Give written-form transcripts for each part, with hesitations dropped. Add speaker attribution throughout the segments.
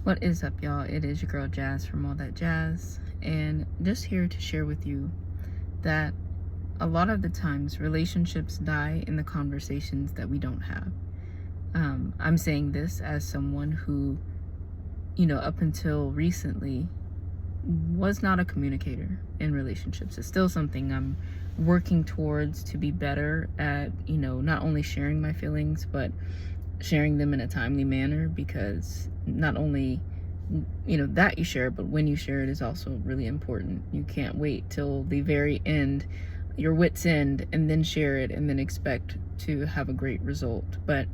Speaker 1: What is up, y'all? It is your girl Jazz from All That Jazz, and just here to share with you that a lot of the times relationships die in the conversations that we don't have. I'm saying this as someone who, up until recently was not a communicator in relationships. It's still something I'm working towards to be better at, not only sharing my feelings, but sharing them in a timely manner, because not only that you share, but when you share it is also really important. You can't wait till the very end, your wits end, and then share it and then expect to have a great result. But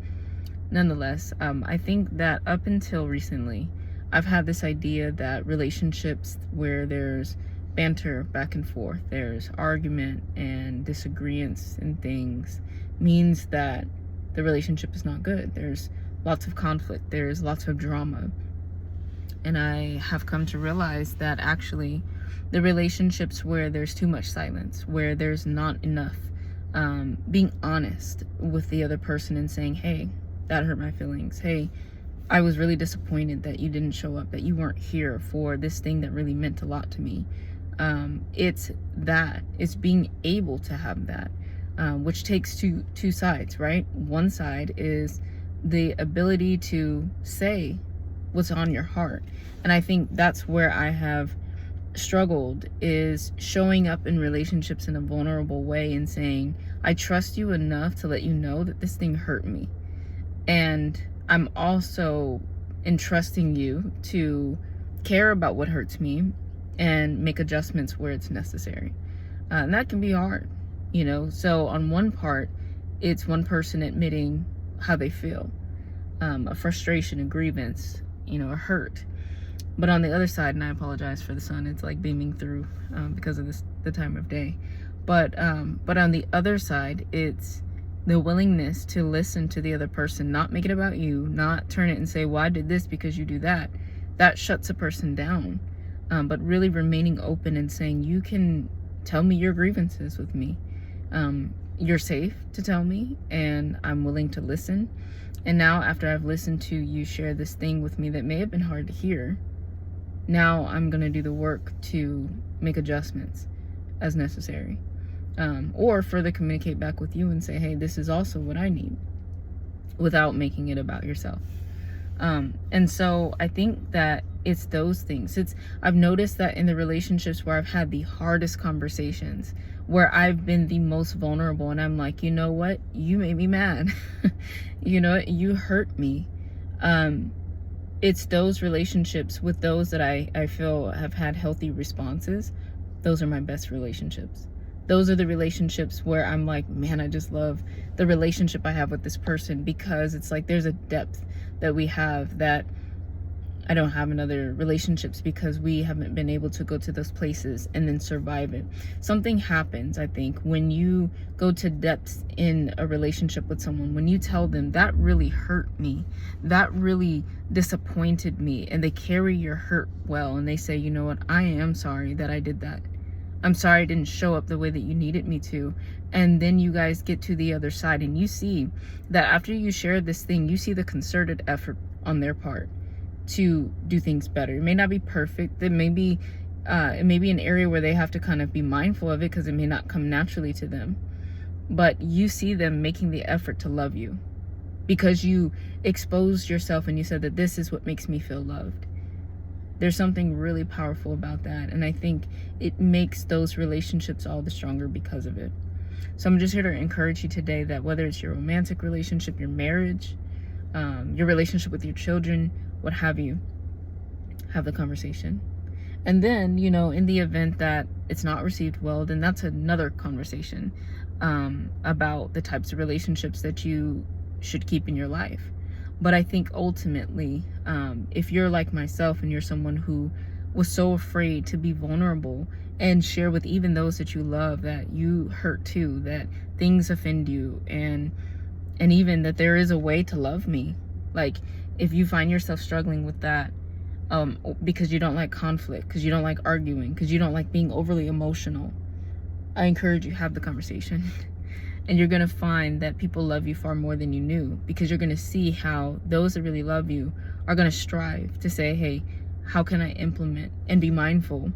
Speaker 1: nonetheless, I think that up until recently, I've had this idea that relationships where there's banter back and forth, there's argument and disagreements and things, means that the relationship is not good. There's lots of conflict, there's lots of drama. And I have come to realize that actually the relationships where there's too much silence, where there's not enough being honest with the other person and saying, hey, that hurt my feelings. Hey, I was really disappointed that you didn't show up, that you weren't here for this thing that really meant a lot to me. It's being able to have that, which takes two sides, right? One side is the ability to say what's on your heart. And I think that's where I have struggled, is showing up in relationships in a vulnerable way and saying, I trust you enough to let you know that this thing hurt me. And I'm also entrusting you to care about what hurts me and make adjustments where it's necessary. And that can be hard, So on one part, it's one person admitting how they feel, a frustration, a grievance, a hurt. But on the other side, and I apologize for the sun, it's like beaming through because of the time of day. But on the other side, it's the willingness to listen to the other person, not make it about you, not turn it and say, well, I did this because you do that. That shuts a person down. But really remaining open and saying, you can tell me your grievances with me. You're safe to tell me, and I'm willing to listen. And now, after I've listened to you share this thing with me that may have been hard to hear, now I'm going to do the work to make adjustments as necessary. Or further communicate back with you and say, hey, this is also what I need, without making it about yourself. And so I think that it's those things. I've noticed that in the relationships where I've had the hardest conversations, where I've been the most vulnerable, and I'm like, you know what? You made me mad. You hurt me. It's those relationships with those that I feel have had healthy responses. Those are my best relationships. Those are the relationships where I'm like, man, I just love the relationship I have with this person, because it's like there's a depth that we have that I don't have in other relationships, because we haven't been able to go to those places and then survive it. Something happens, I think, when you go to depths in a relationship with someone, when you tell them that really hurt me, that really disappointed me, and they carry your hurt well, and they say, you know what, I am sorry that I did that. I'm sorry I didn't show up the way that you needed me to. And then you guys get to the other side, and you see that after you share this thing, you see the concerted effort on their part to do things better. It may not be perfect. It may be an area where they have to kind of be mindful of it, because it may not come naturally to them. But you see them making the effort to love you, because you exposed yourself and you said that this is what makes me feel loved. There's something really powerful about that, and I think it makes those relationships all the stronger because of it. So I'm just here to encourage you today that whether it's your romantic relationship, your marriage, your relationship with your children, what have you, have the conversation. And then, in the event that it's not received well, then that's another conversation about the types of relationships that you should keep in your life. But I think ultimately, if you're like myself and you're someone who was so afraid to be vulnerable and share with even those that you love that you hurt too, that things offend you, and even that there is a way to love me. Like, if you find yourself struggling with that, because you don't like conflict, because you don't like arguing, because you don't like being overly emotional, I encourage you, have the conversation. And you're going to find that people love you far more than you knew, because you're going to see how those that really love you are going to strive to say, hey, how can I implement and be mindful?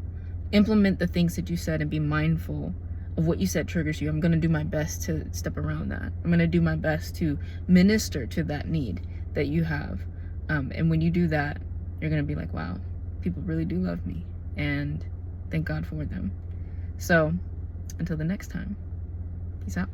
Speaker 1: Implement the things that you said and be mindful of what you said triggers you. I'm going to do my best to step around that. I'm going to do my best to minister to that need that you have. And when you do that, you're going to be like, wow, people really do love me. And thank God for them. So until the next time, peace out.